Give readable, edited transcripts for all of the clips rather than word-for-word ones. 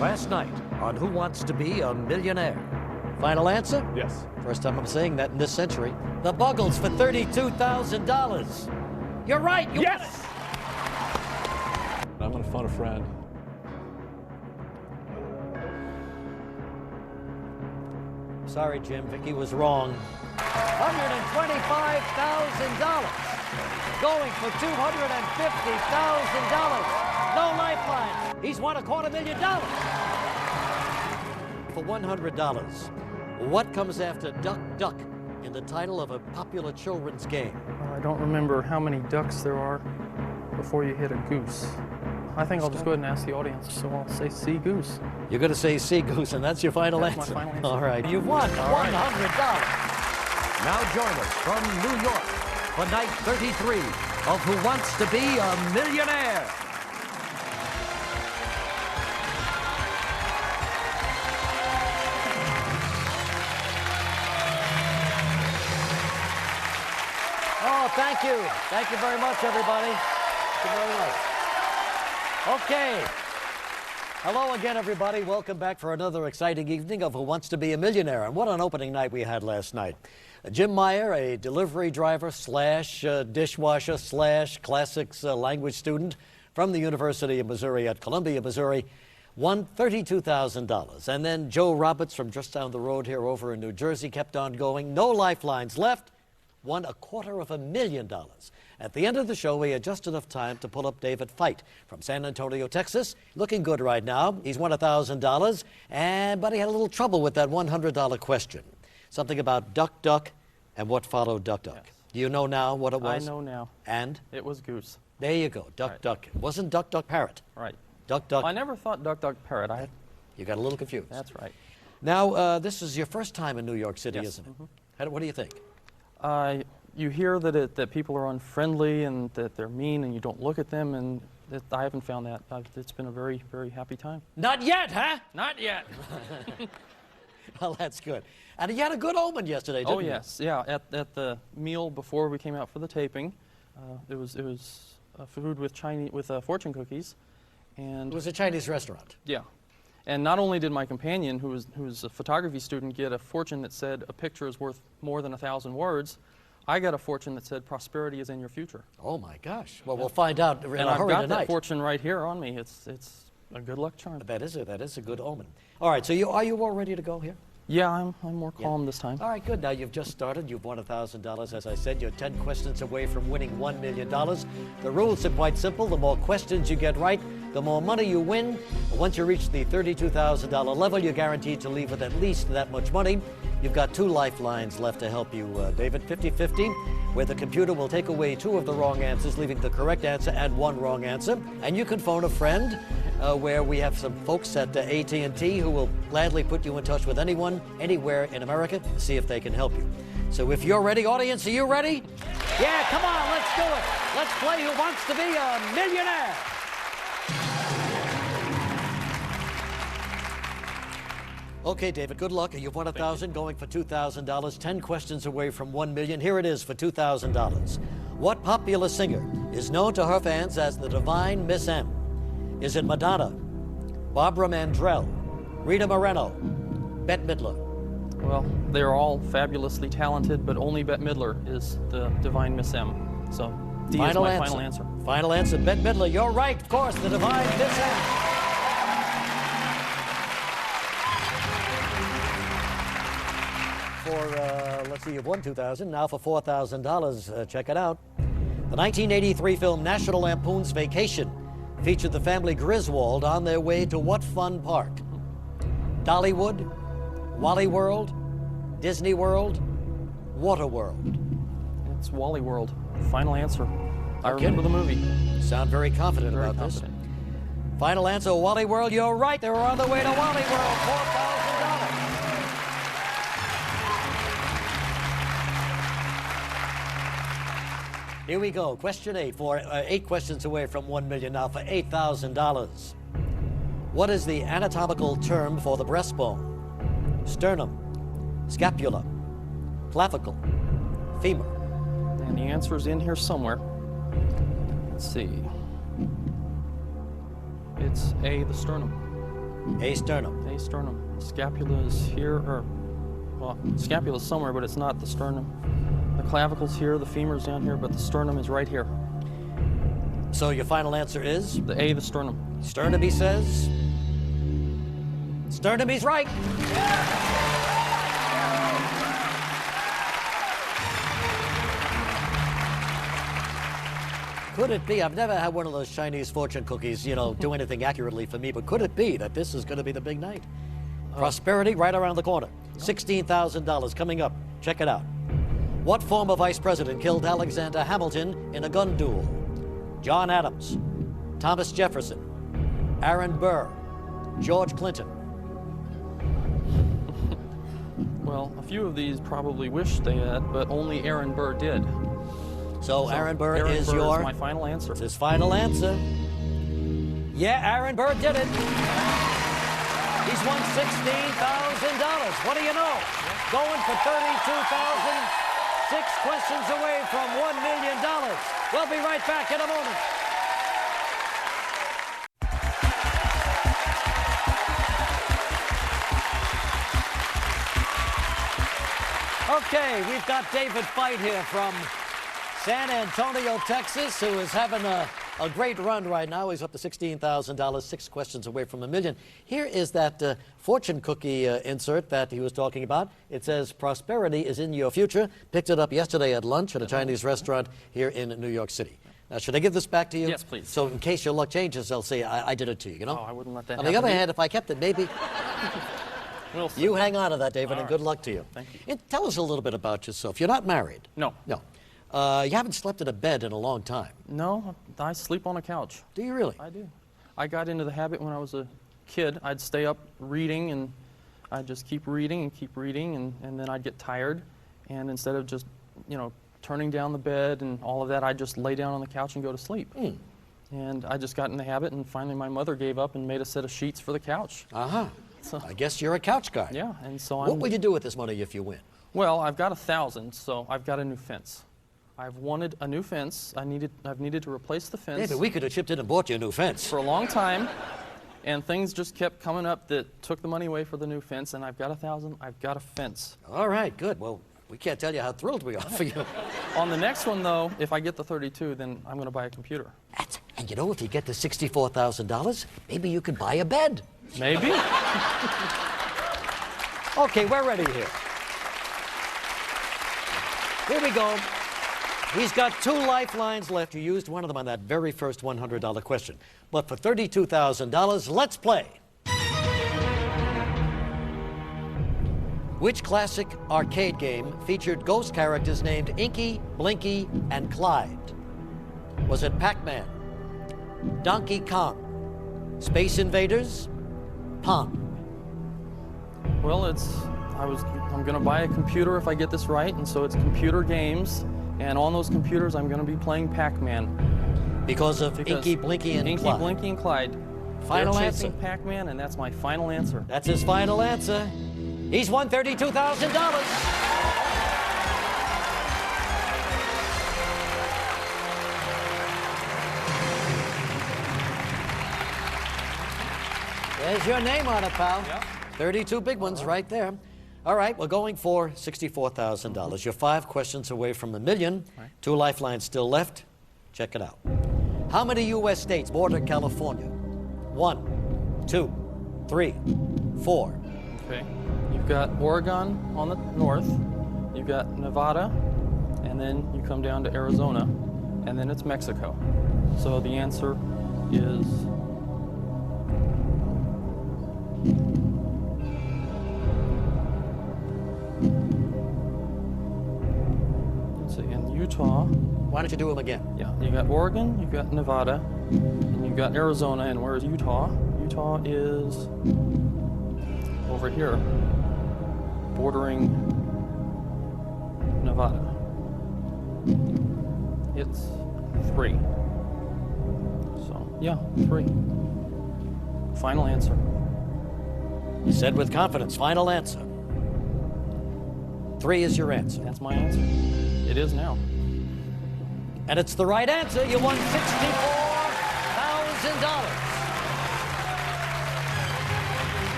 Last night on Who Wants to Be a Millionaire? Final answer? Yes. First time I'm saying that in this century. The Buggles for $32,000. You're right. You won it. Yes! I'm going to phone a friend. Sorry, Jim. Vicky was wrong. $125,000. Going for $250,000. No lifeline. He's won $250,000. For $100, what comes after Duck, Duck in the title of a popular children's game? I don't remember how many ducks there are before you hit a goose. I think I'll just go ahead and ask the audience, so I'll say sea goose. You're going to say sea goose, and that's your final That's answer. my final answer. All right, you've won $100. Now join us from New York for night 33 of Who Wants to Be a Millionaire? Oh, thank you. Thank you very much, everybody. Thank you very much. Okay. Hello again, everybody. Welcome back for another exciting evening of Who Wants to Be a Millionaire. And what an opening night we had last night. Jim Meyer, a delivery driver slash dishwasher slash classics language student from the University of Missouri at Columbia, Missouri, won $32,000. And then Joe Roberts from just down the road here over in New Jersey kept on going. No lifelines left. Won $250,000. At the end of the show, we had just enough time to pull up David Fite from San Antonio, Texas. Looking good right now. He's won $1,000, but he had a little trouble with that $100 question. Something about Duck, Duck, and what followed Duck, Duck. Yes. Do you know now what it was? I know now. And? It was goose. There you go, Duck, Right. Duck. It wasn't Duck, Duck, Parrot. Right. Duck, Duck. I never thought duck, duck, parrot. You got a little confused. That's right. Now, this is your first time in New York City, Yes. isn't it? What do you think? You hear that people are unfriendly and that they're mean and you don't look at them, and I haven't found that. It's been a very, very happy time. Not yet, huh? Not yet. Well, that's good. And you had a good omen yesterday, didn't you? Oh yes, yeah. At the meal before we came out for the taping, it was food with fortune cookies, and It was a Chinese restaurant. yeah. And not only did my companion, who's a photography student, get a fortune that said a picture is worth more than 1,000 words, I got a fortune that said prosperity is in your future. Oh my gosh! Well, we'll find out in And a I've hurry got tonight. that fortune right here on me. It's a good luck charm. That is a good omen. All right, so are you all ready to go here? Yeah, I'm more calm this time. All right, good. Now you've just started. You've won $1,000, as I said. You're 10 questions away from winning $1 million. The rules are quite simple. The more questions you get right, the more money you win. Once you reach the $32,000 level, you're guaranteed to leave with at least that much money. You've got 2 lifelines left to help you, David. 50-50, where the computer will take away 2 of the wrong answers, leaving the correct answer and 1 wrong answer. And you can phone a friend, where we have some folks at AT&T who will gladly put you in touch with anyone, anywhere in America, to see if they can help you. So if you're ready, audience, are you ready? Yeah, come on, let's do it. Let's play Who Wants to Be a Millionaire? Okay, David, good luck. You've won $1,000, going for $2,000, 10 questions away from $1 million. Here it is for $2,000. What popular singer is known to her fans as the Divine Miss M? Is it Madonna, Barbara Mandrell, Rita Moreno, Bette Midler? Well, they're all fabulously talented, but only Bette Midler is the Divine Miss M. So D is my final answer. Final answer, Bette Midler. You're right, of course, the Divine Miss M. Let's see, you've won $2,000. Now for $4,000, check it out. The 1983 film National Lampoon's Vacation featured the family Griswold on their way to what fun park? Dollywood, Wally World, Disney World, Water World. It's Wally World. Final answer. I Okay. remember the movie. You sound very confident Very about confident. this. Final answer, Wally World. You're right. They were on their way to Wally World. $4,000. Here we go. Question 8 for 8 questions away from $1 million. Now for $8,000. What is the anatomical term for the breastbone? Sternum, scapula, clavicle, femur. And the answer's in here somewhere. Let's see. It's A, the sternum. A sternum. A sternum. Scapula is here, or, well, scapula is somewhere, but it's not the sternum. The clavicle's here, the femur's down here, but the sternum is right here. So your final answer is? The A, the sternum. Sternum, he says. Sternum, he's right. Could it be, I've never had one of those Chinese fortune cookies, you know, do anything accurately for me, but could it be that this is going to be the big night? Prosperity right around the corner. $16,000 coming up. Check it out. What former vice president killed Alexander Hamilton in a gun duel? John Adams, Thomas Jefferson, Aaron Burr, George Clinton. Well, a few of these probably wish they had, but only Aaron Burr did. So Aaron Burr Aaron is Burr your... is my final answer. It's his final answer. Yeah, Aaron Burr did it. He's won $16,000. What do you know? Going for $32,000. 6 questions away from $1 million. We'll be right back in a moment. Okay, we've got David Feit here from San Antonio, Texas, who is having a great run right now. He's up to $16,000, 6 questions away from $1 million. Here is that fortune cookie insert that he was talking about. It says, prosperity is in your future. Picked it up yesterday at lunch at a Chinese restaurant here in New York City. Now, should I give this back to you? Yes, please. So in case your luck changes, they'll say, I did it to you, you know? Oh, I wouldn't let that On happen. the other to you. hand, if I kept it, maybe... We'll see. You hang on to that, David, and good luck to you. Thank you. And tell us a little bit about yourself. You're not married. No. No. You haven't slept in a bed in a long time. No, I sleep on a couch. Do you really? I do. I got into the habit when I was a kid. I'd stay up reading, and I'd just keep reading, and then I'd get tired. And instead of just, you know, turning down the bed and all of that, I'd just lay down on the couch and go to sleep. And I just got in the habit, and finally my mother gave up and made a set of sheets for the couch. Uh-huh. So, I guess you're a couch guy. yeah, and so What will you do with this money if you win? Well, I've got 1,000, so I've got a new fence. I've wanted a new fence. I've needed to replace the fence David, we could have chipped in and bought you a new fence. for a long time, and things just kept coming up that took the money away for the new fence, and I've got 1,000. I've got a fence. All right, good. Well, we can't tell you how thrilled we are for you. On the next one, though, if I get the 32, then I'm going to buy a computer. And you know, if you get the $64,000, maybe you could buy a bed. Maybe. Okay, we're ready here. Here we go. He's got 2 lifelines left. You used one of them on that very first $100 question. But for $32,000, let's play. Which classic arcade game featured ghost characters named Inky, Blinky, and Clyde? Was it Pac-Man, Donkey Kong, Space Invaders, Pong? Well, I'm going to buy a computer if I get this right, and so it's computer games, and on those computers I'm going to be playing Pac-Man. Because Inky, Blinky, and Inky, Clyde. Blinky, and Clyde. Final They're answer. chasing Pac-Man, and that's my final answer. That's his final answer. He's won $32,000. There's your name on it, pal. Yep. 32 big ones right there. All right, we're going for $64,000. You're 5 questions away from $1 million. Right. 2 lifelines still left. Check it out. How many U.S. states border California? 1, 2, 3, 4. Okay. You've got Oregon on the north, you've got Nevada, and then you come down to Arizona, and then it's Mexico. So the answer is let's see, in Utah. Why don't you do them again? Yeah, you got Oregon, you've got Nevada, and you've got Arizona, and where's Utah? Utah is over here, bordering Nevada. It's 3. So, yeah, 3. Final answer. You said with confidence, final answer. 3 is your answer. That's my answer. It is now. And it's the right answer. You won $64,000.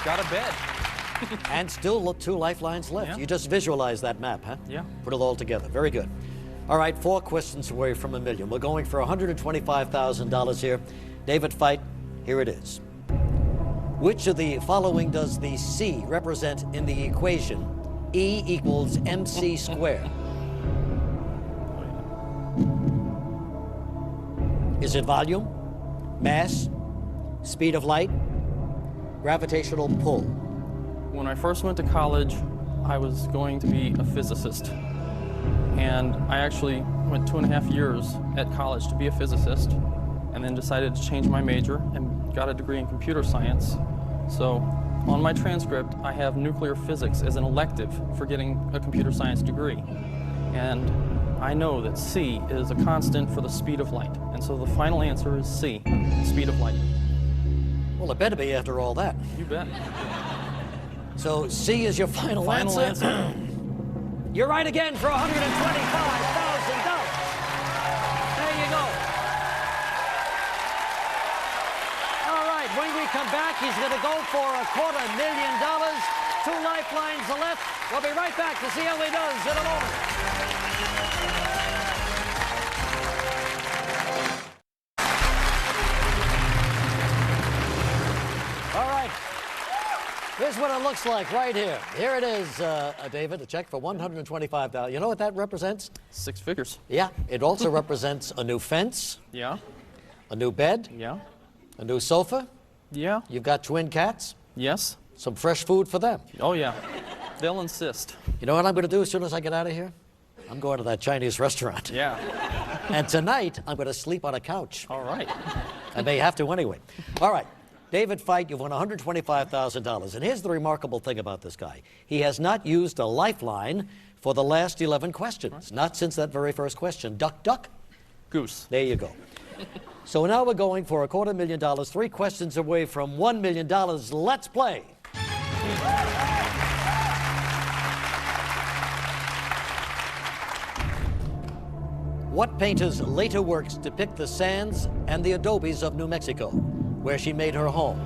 Got a bed. And still 2 lifelines left. Yeah. You just visualize that map, huh? Yeah. Put it all together. Very good. All right, 4 questions away from $1 million. We're going for $125,000 here. David Feit, here it is. Which of the following does the C represent in the equation E equals mc squared? Is it volume, mass, speed of light, gravitational pull? When I first went to college, I was going to be a physicist. And I actually went 2.5 years at college to be a physicist, and then decided to change my major and got a degree in computer science. So on my transcript, I have nuclear physics as an elective for getting a computer science degree. And I know that C is a constant for the speed of light. And so the final answer is C, speed of light. Well, it better be after all that. You bet. So C is your final answer. You're right again for $125,000. There you go. All right, when we come back, he's going to go for $250,000. 2 lifelines left. We'll be right back to see how he does in a moment. All right. Here's what it looks like right here. Here it is, David, a check for $125,000. You know what that represents? 6 figures. Yeah, it also represents a new fence, Yeah. a new bed, Yeah. a new sofa. Yeah. You've got twin cats, Yes. some fresh food for them. Oh, yeah. They'll insist. You know what I'm going to do as soon as I get out of here? I'm going to that Chinese restaurant. Yeah. And tonight, I'm going to sleep on a couch. All right. I may have to anyway. All right. David Feit, you've won $125,000. And here's the remarkable thing about this guy. He has not used a lifeline for the last 11 questions. Not since that very first question. Duck, duck. Goose. There you go. So now we're going for $250,000. 3 questions away from $1 million. Let's play. What painter's later works depict the sands and the adobes of New Mexico, where she made her home?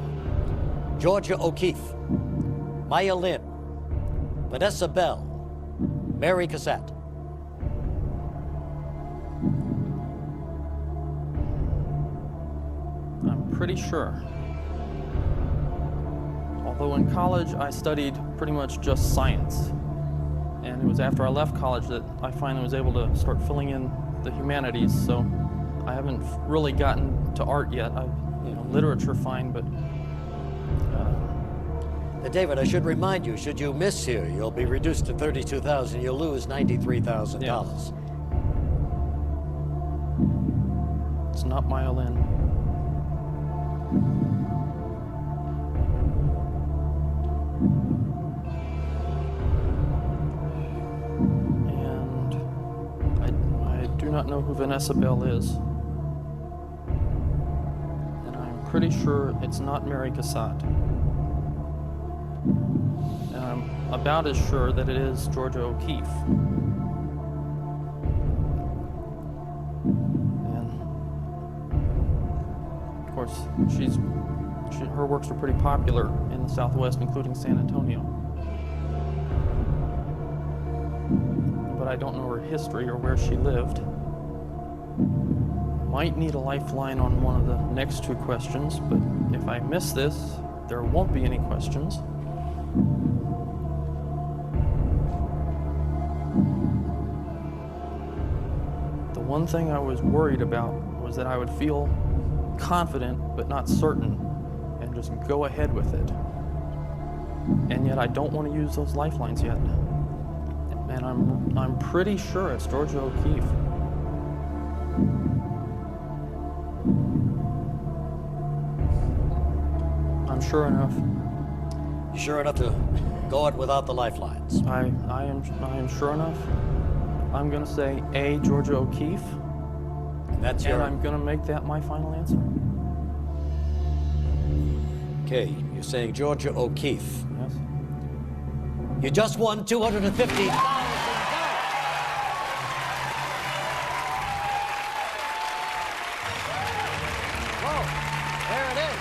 Georgia O'Keeffe, Maya Lin, Vanessa Bell, Mary Cassatt. I'm pretty sure. Although in college I studied pretty much just science. And it was after I left college that I finally was able to start filling in the humanities. So I haven't really gotten to art yet. Literature fine, but David, I should remind you, should you miss here, you'll be reduced to $32,000. You'll lose $93,000. Yes. It's not Maya Lin. And I do not know who Vanessa Bell is. And I'm pretty sure it's not Mary Cassatt. And I'm about as sure that it is Georgia O'Keeffe. And of course, her works are pretty popular in the Southwest, including San Antonio. But I don't know her history or where she lived. Might need a lifeline on one of the next 2 questions, but if I miss this, there won't be any questions. The one thing I was worried about was that I would feel confident but not certain and just go ahead with it. And yet I don't want to use those lifelines yet. And I'm pretty sure it's Georgia O'Keeffe. I'm sure enough. You sure enough to go it without the lifelines? I am sure enough. I'm going to say A, Georgia O'Keeffe. That's And your... I'm going to make that my final answer. Okay, you're saying Georgia O'Keeffe. Yes. You just won $250,000. Whoa, there it is.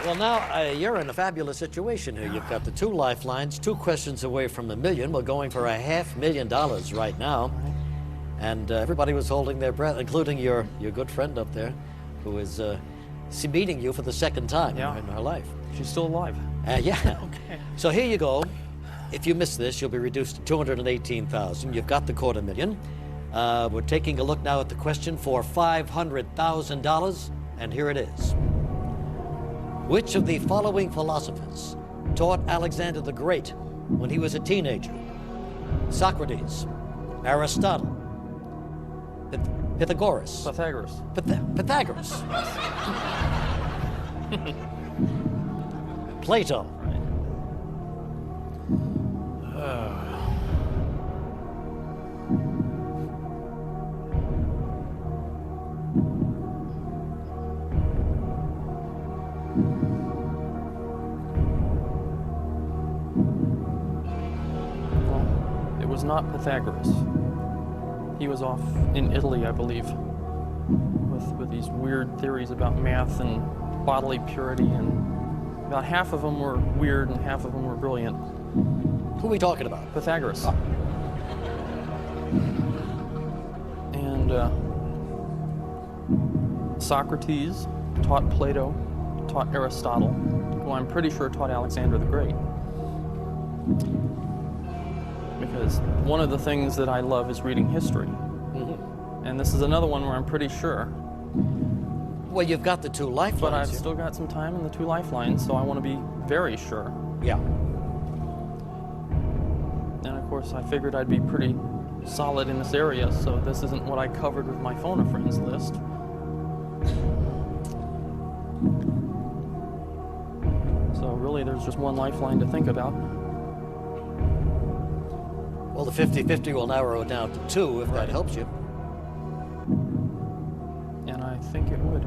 Well, now you're in a fabulous situation here. You've got the 2 lifelines, 2 questions away from $1 million. We're going for $500,000 right now. And everybody was holding their breath, including your good friend up there, who is meeting you for the 2nd time in her life. She's still alive. Yeah. Okay. So here you go. If you miss this, you'll be reduced to $218,000. You've got the $250,000. We're taking a look now at the question for $500,000, and here it is. Which of the following philosophers taught Alexander the Great when he was a teenager? Socrates, Aristotle, Pythagoras. Pythagoras. Pythagoras. Plato. Well, it was not Pythagoras. He was off in Italy, I believe, with these weird theories about math and bodily purity, and about half of them were weird and half of them were brilliant. Who are we talking about? Pythagoras. And Socrates taught Plato, taught Aristotle, who I'm pretty sure taught Alexander the Great. Because one of the things that I love is reading history. Mm-hmm. And this is another one where I'm pretty sure. Well, you've got the 2 lifelines. But I've still got some time in the 2 lifelines, so I want to be very sure. Yeah. And of course, I figured I'd be pretty solid in this area, so this isn't what I covered with my phone a friends list. So really, there's just 1 lifeline to think about. Well, the 50-50 will narrow it down to 2 if that helps you. And I think it would.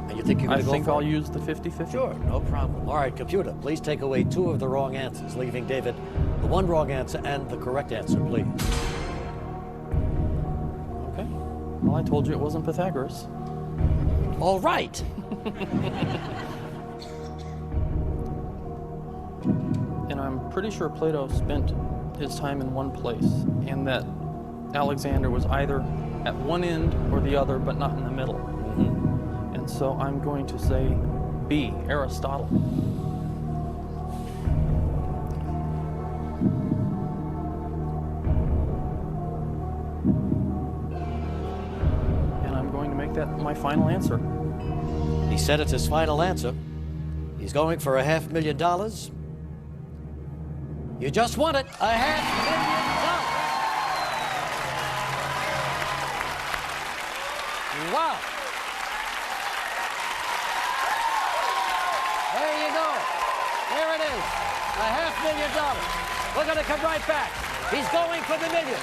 And you think you're going to go for I'll it? use the 50-50. Sure, no problem. All right, computer, please take away 2 of the wrong answers, leaving David the 1 wrong answer and the correct answer, please. Okay. Well, I told you it wasn't Pythagoras. All right. And I'm pretty sure Plato spent his time in one place, and that Alexander was either at one end or the other, but not in the middle. Mm-hmm. And so I'm going to say B, Aristotle. And I'm going to make that my final answer. He said it's his final answer. He's going for $500,000. You just won it, $500,000. Wow. There you go. There it is, $500,000. We're going to come right back. He's going for the $1 million.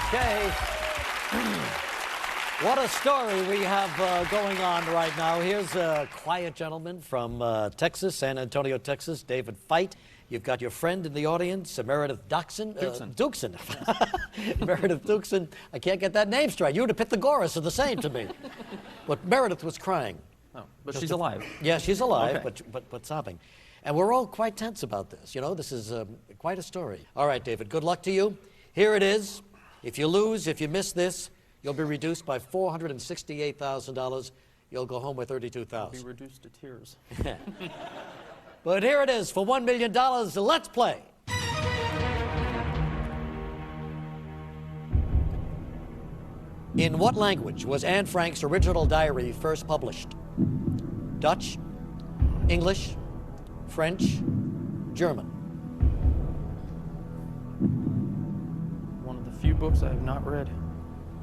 Okay. What a story we have going on right now. Here's a quiet gentleman from Texas, San Antonio, Texas, David Feit. You've got your friend in the audience, Meredith Duxon. Duxon. Meredith Duxon. I can't get that name straight. You and Pythagoras are the same to me. But Meredith was crying. Oh, but she's alive. Yeah, she's alive, Okay. but sobbing. And we're all quite tense about this. You know, this is quite a story. All right, David, good luck to you. Here it is. If you lose, if you miss this, you'll be reduced by $468,000. You'll go home with $32,000. Be reduced to tears. But here it is for $1 million. Let's play. In what language was Anne Frank's original diary first published? Dutch, English, French, German. One of the few books I have not read.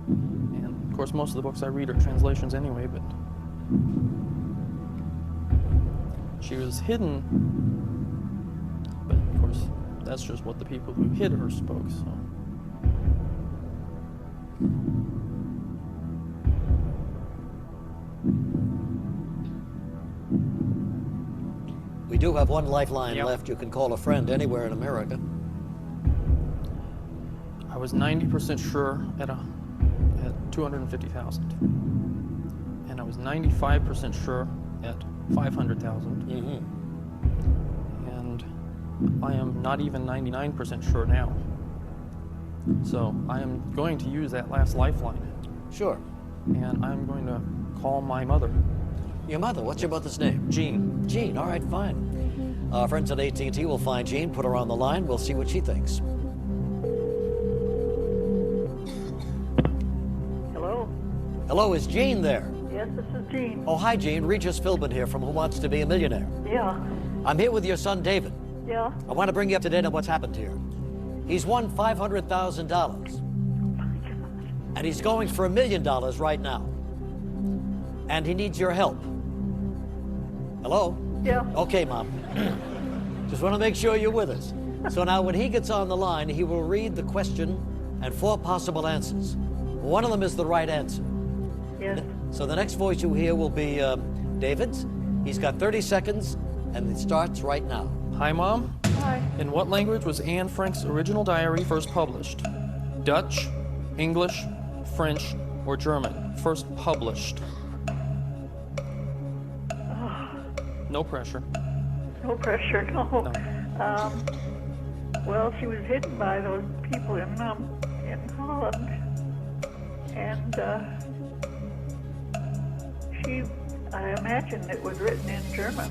And of course, most of the books I read are translations anyway, but she was hidden. But of course, that's just what the people who hid her spoke, so. We do have one lifeline Yep. left. You can call a friend anywhere in America. I was 90% sure at 250,000, and I was 95% sure at 500,000, and I am not even 99% sure now. So I am going to use that last lifeline, Sure. and I'm going to call my mother. Your mother, what's your mother's name? Jean. Jean, all right, fine. Our friends at AT&T will find Jean, put her on the line, we'll see what she thinks. Hello? Hello, is Jean there? Yes, this is Jean. Oh, hi, Jean. Regis Philbin here from Who Wants to Be a Millionaire. Yeah, I'm here with your son, David. yeah. I want to bring you up to date on what's happened here. He's won $500,000, and he's going for $1 million right now. And he needs your help. Hello? Yeah. Okay, Mom. Just want to make sure you're with us. So now when he gets on the line, he will read the question and 4 possible answers. One of them is the right answer. Yes. So the next voice you hear will be David's. He's got 30 seconds, and it starts right now. Hi, Mom. Hi. In what language was Anne Frank's original diary first published? Dutch, English, French, or German? First published. No pressure. No pressure, no. No. Well, she was hidden by those people in Holland. And I imagine it was written in German.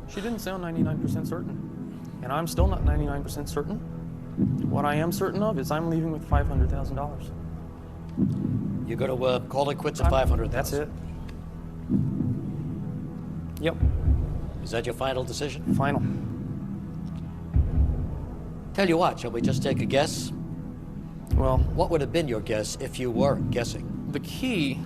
She didn't sound 99% certain. And I'm still not 99% certain. What I am certain of is I'm leaving with $500,000. You're going to call it quits at 500. That's it. Yep. Is that your final decision? Final. Tell you what, shall we just take a guess? Well, What would have been your guess if you were guessing? the key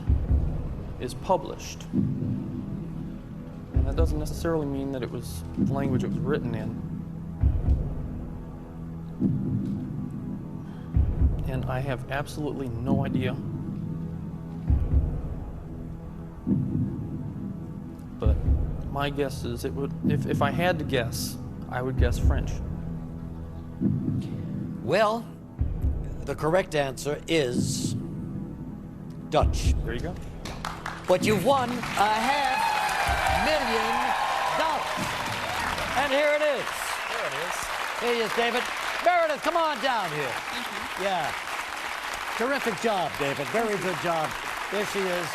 is published. And that doesn't necessarily mean that it was the language it was written in. And I have absolutely no idea. But my guess is it would, if I had to guess, I would guess French. Well, the correct answer is Dutch. There you go. But you've won $500,000. And here it is. There it is. Here he is, David. Meredith, come on down here. Yeah. Terrific job, David. Very good job. There she is.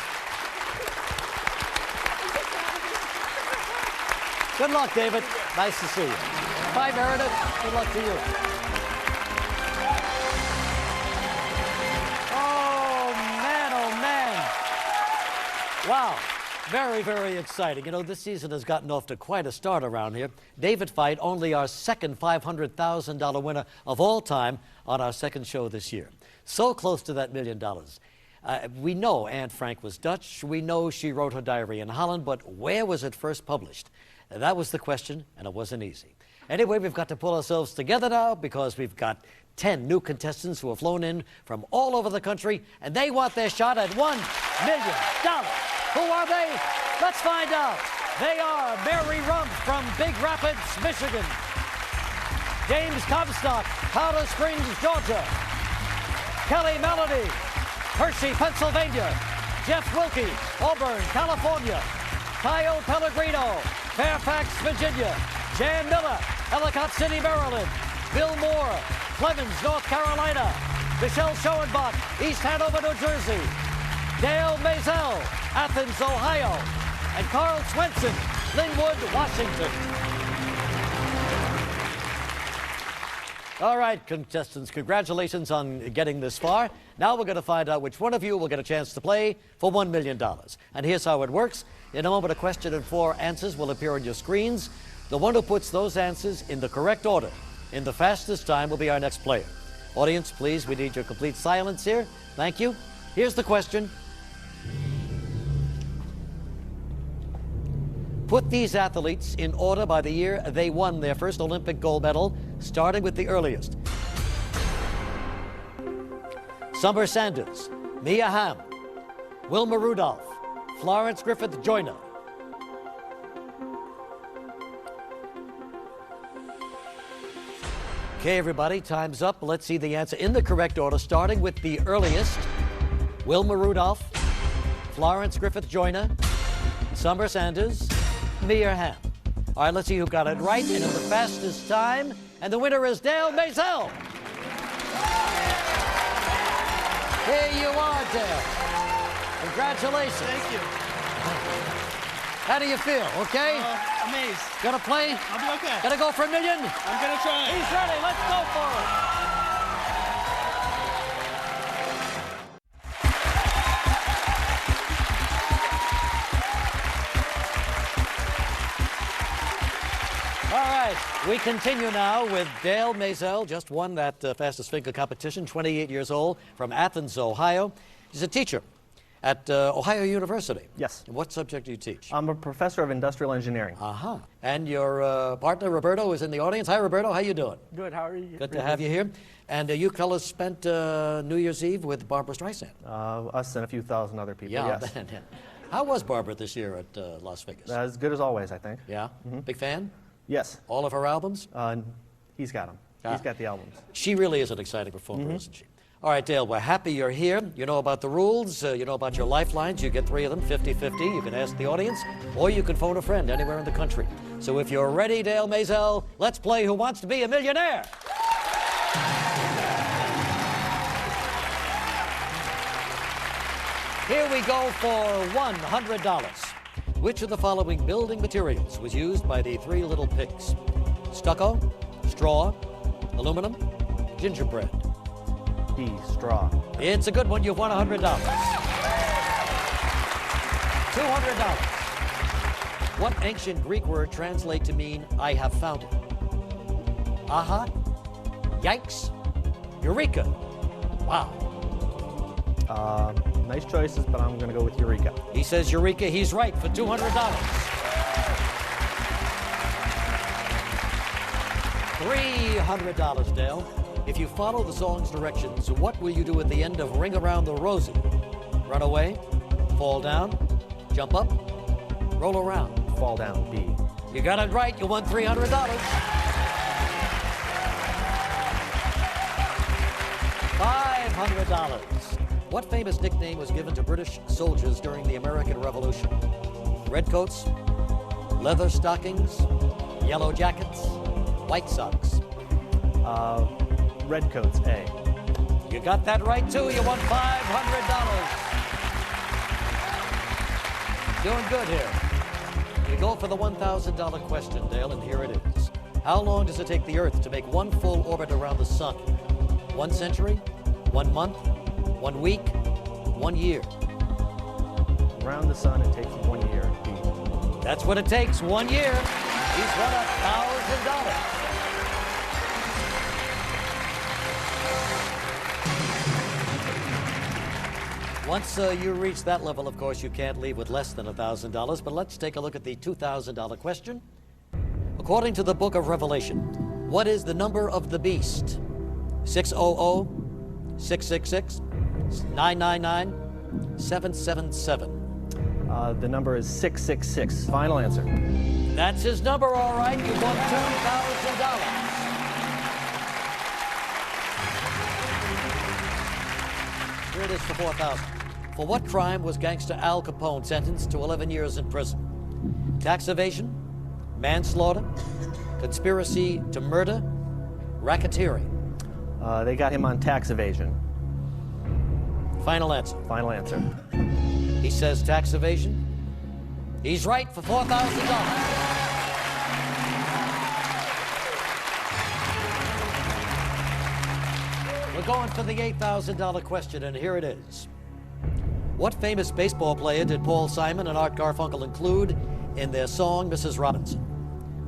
Good luck, David. Nice to see you. Bye, Meredith. Good luck to you. Oh, man. Wow. Very, very exciting. You know, this season has gotten off to quite a start around here. David Feit, only our second $500,000 winner of all time on our second show this year. So close to that $1 million. We know Anne Frank was Dutch. We know she wrote her diary in Holland, but where was it first published? That was the question, and it wasn't easy. Anyway, we've got to pull ourselves together now because we've got 10 new contestants who have flown in from all over the country, and they want their shot at $1 million. Who are they? Let's find out. They are Mary Rump from Big Rapids, Michigan. James Comstock, Powder Springs, Georgia. Kelly Melody, Hershey, Pennsylvania. Jeff Wilkie, Auburn, California. Kyle Pellegrino, Fairfax, Virginia. Jan Miller, Ellicott City, Maryland. Bill Moore, Clemens, North Carolina. Michelle Schoenbach, East Hanover, New Jersey. Dale Maisel, Athens, Ohio. And Carl Swenson, Linwood, Washington. All right, contestants, congratulations on getting this far. Now we're going to find out which one of you will get a chance to play for $1 million. And here's how it works. In a moment, a question and 4 answers will appear on your screens. The one who puts those answers in the correct order, in the fastest time, will be our next player. Audience, please, we need your complete silence here. Thank you. Here's the question. Put these athletes in order by the year they won their first Olympic gold medal, starting with the earliest. Summer Sanders, Mia Hamm, Wilma Rudolph, Florence Griffith Joyner. Okay, everybody, time's up. Let's see the answer in the correct order, starting with the earliest. Wilma Rudolph, Florence Griffith Joyner, Summer Sanders, Mia Hamm. All right, let's see who got it right and in the fastest time. And the winner is Dale Maisel. Here you are, Dale. Congratulations. Thank you. How do you feel? Okay? Amazed. Gonna play? I'll be okay. Gonna go for $1 million? I'm gonna try. He's ready. Let's go for it. All right, we continue now with Dale Maisel, just won that fastest finger competition, 28 years old, from Athens, Ohio. He's a teacher at Ohio University. Yes. And what subject do you teach? I'm a professor of industrial engineering. Uh-huh. And your partner, Roberto, is in the audience. Hi, Roberto. How you doing? Good. How are you? Good to have you here. And you fellas spent New Year's Eve with Barbara Streisand. Us and a few thousand other people. Yeah. Yes. How was Barbara this year at Las Vegas? As good as always, I think. Yeah? Big fan? Yes. All of her albums? He's got them. Ah. He's got the albums. She really is an exciting performer, isn't she? All right, Dale, we're happy you're here. You know about the rules. You know about your lifelines. You get 3 of them, 50-50. You can ask the audience, or you can phone a friend anywhere in the country. So if you're ready, Dale Maisel, let's play Who Wants to Be a Millionaire? Here we go for $100. Which of the following building materials was used by the 3 little pigs? Stucco, straw, aluminum, gingerbread. B, straw. It's a good one. You've won $100. $200. What ancient Greek word translate to mean I have found it? Aha, yikes, eureka. Wow. Nice choices, but I'm going to go with Eureka. He says eureka. He's right for $200. $300, Dale. If you follow the song's directions, what will you do at the end of Ring Around the Rosie? Run away, fall down, jump up, roll around. Fall down. B. You got it right. You won $300. $500. What famous nickname was given to British soldiers during the American Revolution? Redcoats, leather stockings, yellow jackets, white socks. Redcoats. A. You got that right, too. You won $500. Doing good here. We go for the $1,000 question, Dale, and here it is. How long does it take the Earth to make one full orbit around the sun? 1 century? 1 month? 1 week? 1 year? Around the sun, it takes 1 year. B. That's what it takes, 1 year. He's won $1,000. Once you reach that level, of course, you can't leave with less than $1,000. But let's take a look at the $2,000 question. According to the book of Revelation, what is the number of the beast? 600, 666, 999, 777. The number is 666. Final answer. That's his number, all right. You won $2,000. Here it is for $4,000. For what crime was gangster Al Capone sentenced to 11 years in prison? Tax evasion, manslaughter, conspiracy to murder, racketeering. They got him on tax evasion. Final answer. Final answer. He says tax evasion. He's right for $4,000. We're going for the $8,000 question, and here it is. What famous baseball player did Paul Simon and Art Garfunkel include in their song Mrs. Robinson?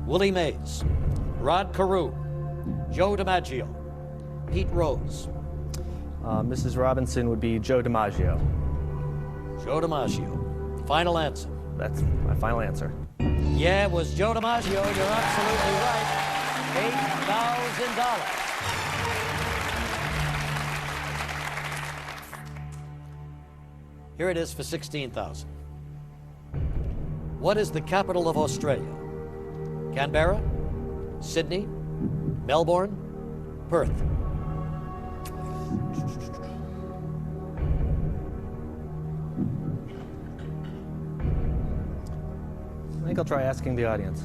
Willie Mays, Rod Carew, Joe DiMaggio, Pete Rose. Mrs. Robinson would be Joe DiMaggio. Joe DiMaggio. Final answer. That's my final answer. Yeah, it was Joe DiMaggio. You're absolutely right. $8,000. Here it is for $16,000. What is the capital of Australia? Canberra, Sydney, Melbourne, Perth. I think I'll try asking the audience.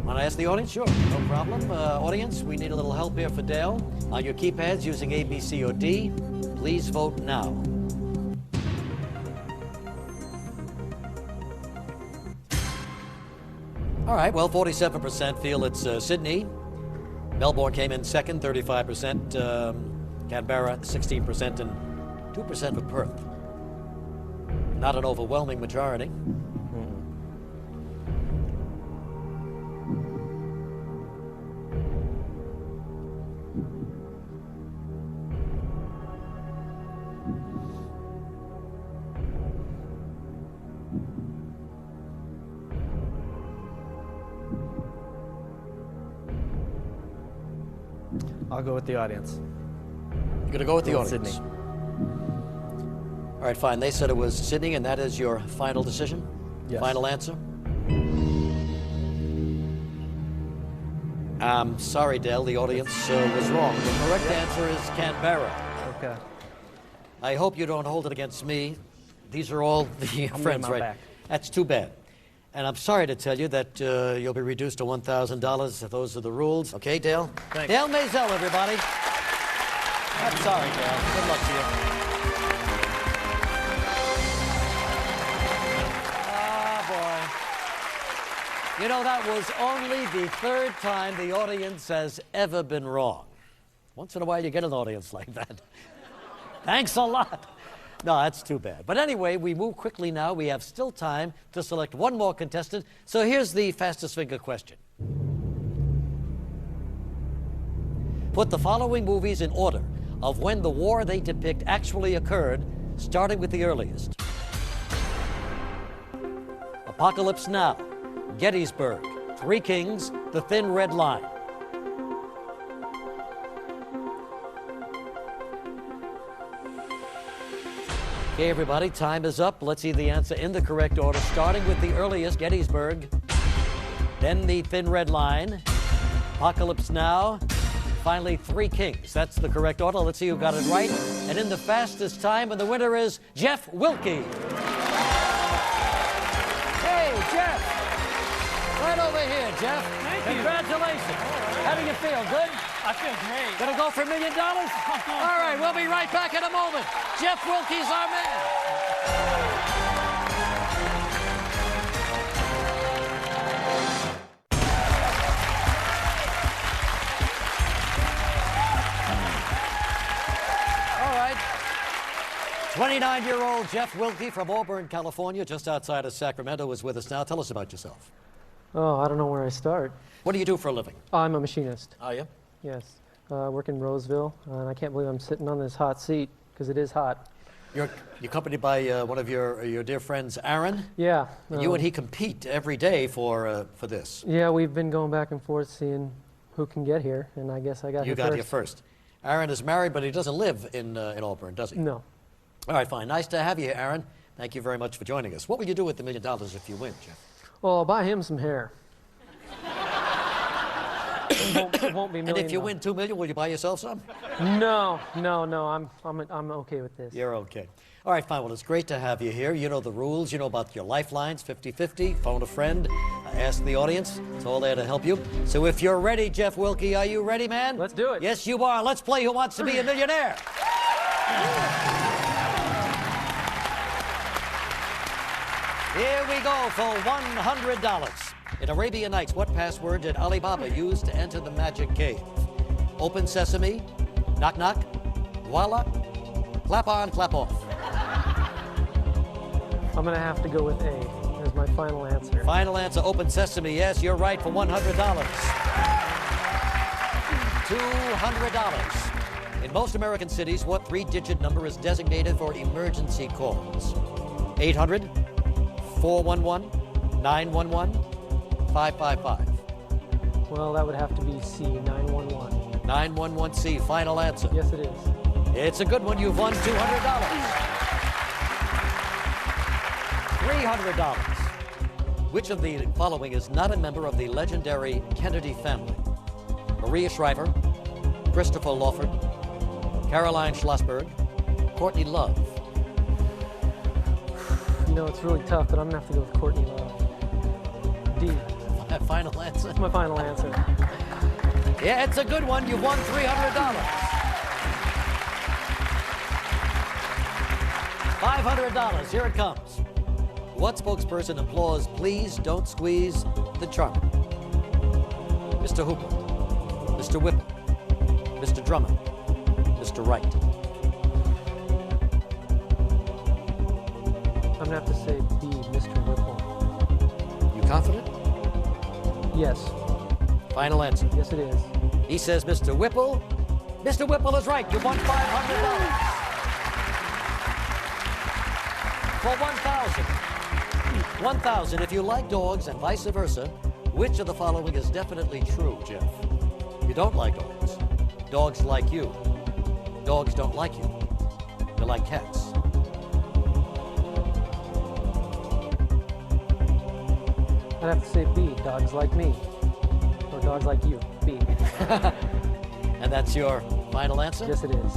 Want to ask the audience? Sure, no problem. Audience, we need a little help here for Dale. On your keypads using A, B, C, or D, please vote now. All right, well, 47% feel it's Sydney. Melbourne came in second, 35%. Canberra, 16%, and 2% for Perth. Not an overwhelming majority. I'll go with the audience. You're going to go with the Go with audience? Sydney. All right, fine. They said it was Sydney, and that is your final decision? Yes. Final answer? I'm sorry, Dale, the audience was wrong. The correct answer is Canberra. Okay. I hope you don't hold it against me. These are all the I'm friends, my right? back. That's too bad. And I'm sorry to tell you that you'll be reduced to $1,000. Those are the rules. Okay, Dale? Thanks. Dale Maisel, everybody. I'm sorry, Dale. Good luck to you. Ah, boy. You know, that was only the third time the audience has ever been wrong. Once in a while, you get an audience like that. Thanks a lot. No, that's too bad. But anyway, we move quickly now. We have still time to select one more contestant. So here's the fastest finger question. Put the following movies in order of when the war they depict actually occurred, starting with the earliest. Apocalypse Now, Gettysburg, Three Kings, The Thin Red Line. Okay, everybody, time is up. Let's see the answer in the correct order, starting with the earliest, Gettysburg, then the Thin Red Line, Apocalypse Now, finally Three Kings. That's the correct order. Let's see who got it right. And in the fastest time, and the winner is Jeff Wilkie. Hey, Jeff. Right over here, Jeff. Thank you. Congratulations. How do you feel? Good? I feel great. Gonna go for $1 million? All right, we'll be right back in a moment. Jeff Wilkie's our man. All right. 29-year-old Jeff Wilkie from Auburn, California, just outside of Sacramento, is with us now. Tell us about yourself. Oh, I don't know where I start. What do you do for a living? I'm a machinist, Are you? yes. Work in Roseville, and I can't believe I'm sitting on this hot seat, because it is hot. You're accompanied by one of your dear friends, Aaron. Yeah. You and he compete every day for this. Yeah, we've been going back and forth seeing who can get here, and I guess I got You here got first. here first. Aaron is married, but he doesn't live in Auburn, does he? No. All right, fine. Nice to have you here, Aaron. Thank you very much for joining us. What will you do with the $1 million if you win, Jeff? Well, I'll buy him some hair. It won't be And million. if you win $2 million, will you buy yourself some? No. I'm okay with this. You're okay. All right, fine. Well, it's great to have you here. You know the rules. You know about your lifelines, 50-50, phone a friend, ask the audience. It's all there to help you. So if you're ready, Jeff Wilkie, are you ready, man? Let's do it. Yes, you are. Let's play Who Wants to Be a Millionaire? Here we go for $100. In Arabian Nights, what password did Alibaba use to enter the magic cave? Open sesame, knock knock, voila, clap on, clap off. I'm going to have to go with A as my final answer. Final answer, open sesame. Yes, you're right for $100. $200. In most American cities, what three-digit number is designated for emergency calls? 800, 411, 911, 555. Well, that would have to be C, 911. 911C, final answer. Yes, it is. It's a good one. You've won $200. $300. Which of the following is not a member of the legendary Kennedy family? Maria Shriver, Christopher Lawford, Caroline Schlossberg, Courtney Love. You know, it's really tough, but I'm gonna have to go with Courtney Love. D. Final answer? That's my final answer. Yeah, it's a good one. You've won $300. $500. Here it comes. What spokesperson implores, please don't squeeze the charmer? Mr. Hooper, Mr. Whipple, Mr. Drummond, Mr. Wright. I'm gonna have to say B, Mr. Whipple. You confident? Yes. Final answer. Yes, it is. He says Mr. Whipple. Mr. Whipple is right. You won $500. For $1,000. If you like dogs and vice versa, which of the following is definitely true, Jeff? You don't like dogs. Dogs like you. Dogs don't like you. You like cats. I'd have to say B, dogs like me. Or dogs like you, B. And that's your final answer? Yes, it is.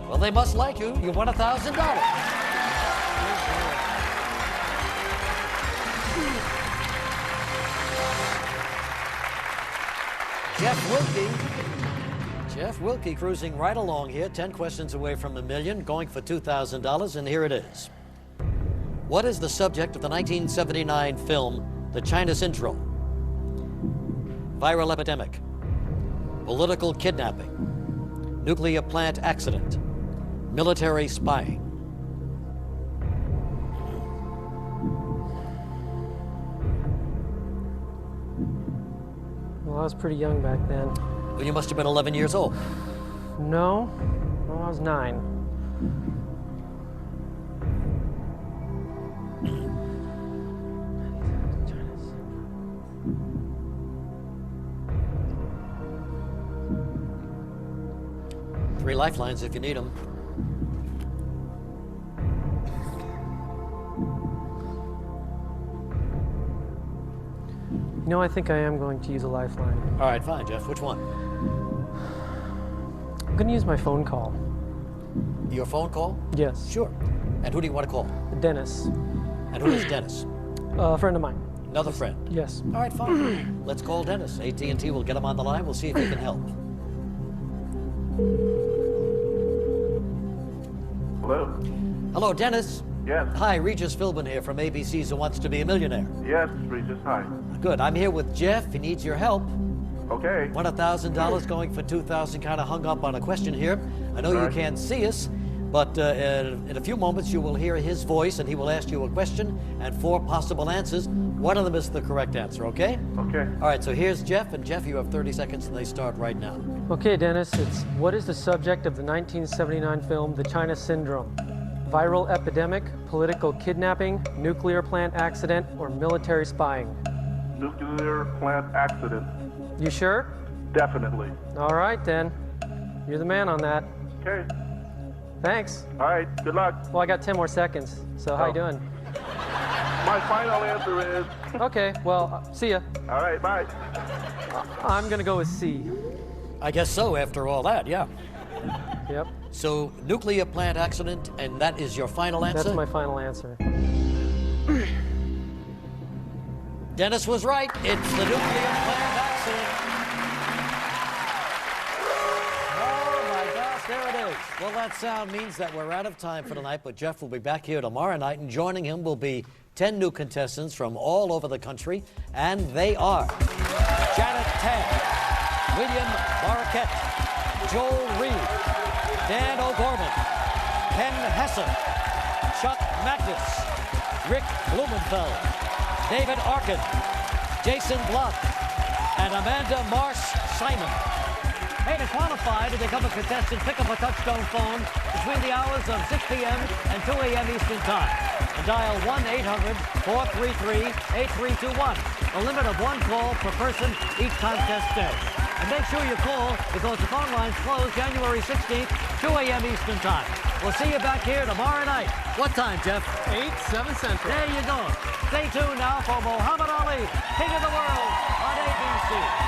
Well, they must like you. You won $1,000. Jeff Wilkie cruising right along here, 10 questions away from $1 million, going for $2,000, and here it is. What is the subject of the 1979 film, The China Syndrome? Viral epidemic, political kidnapping, nuclear plant accident, military spying. Well, I was pretty young back then. Well, you must have been 11 years old. No? Well, I was 9. Three lifelines if you need them. You know, I think I am going to use a lifeline. All right, fine, Jeff. Which one? I'm going to use my phone call. Your phone call? Yes. Sure. And who do you want to call? Dennis. And who is Dennis? A friend of mine. Another friend. Yes. All right, fine. Let's call Dennis. AT&T will get him on the line. We'll see if he can help. Hello? Hello, Dennis. Yes. Hi, Regis Philbin here from ABC's Who Wants to Be a Millionaire. Yes, Regis, hi. Good. I'm here with Jeff. He needs your help. Okay. Won $1,000 going for $2,000. Kind of hung up on a question here. I know you Right. can't see us, but in a few moments you will hear his voice and he will ask you a question and 4 possible answers. One of them is the correct answer, okay? Okay. All right, so here's Jeff, and Jeff, you have 30 seconds and they start right now. Okay, Dennis, what is the subject of the 1979 film, The China Syndrome? Viral epidemic, political kidnapping, nuclear plant accident, or military spying? Nuclear plant accident. You sure? Definitely. All right, then. You're the man on that. Okay. Thanks. All right. Good luck. Well, I got 10 more seconds, so how you doing? My final answer is. Okay, well, see ya. All right. Bye. I'm gonna go with C. I guess so after all that, yeah. Yep, So, nuclear plant accident, and that is your final answer? that's my final answer. Dennis was right. It's the nuclear plant accident. Oh my gosh, there it is. Well, that sound means that we're out of time for tonight, but Jeff will be back here tomorrow night, and joining him will be 10 new contestants from all over the country, and they are Janet Tan, William Barquette, Joel Reed, Dan O'Gorman, Ken Hesser, Chuck Magnus, Rick Blumenfeld, David Arkin, Jason Blunt, and Amanda Marsh Simon. Hey, to qualify to become a contestant, pick up a touch-tone phone between the hours of 6 p.m. and 2 a.m. Eastern Time and dial 1-800-433-8321. A limit of 1 call per person each contest day. And make sure you call because the phone lines close January 16th, 2 a.m. Eastern Time. We'll see you back here tomorrow night. What time, Jeff? 8, 7 Central. There you go. Stay tuned now for Muhammad Ali, King of the World on ABC.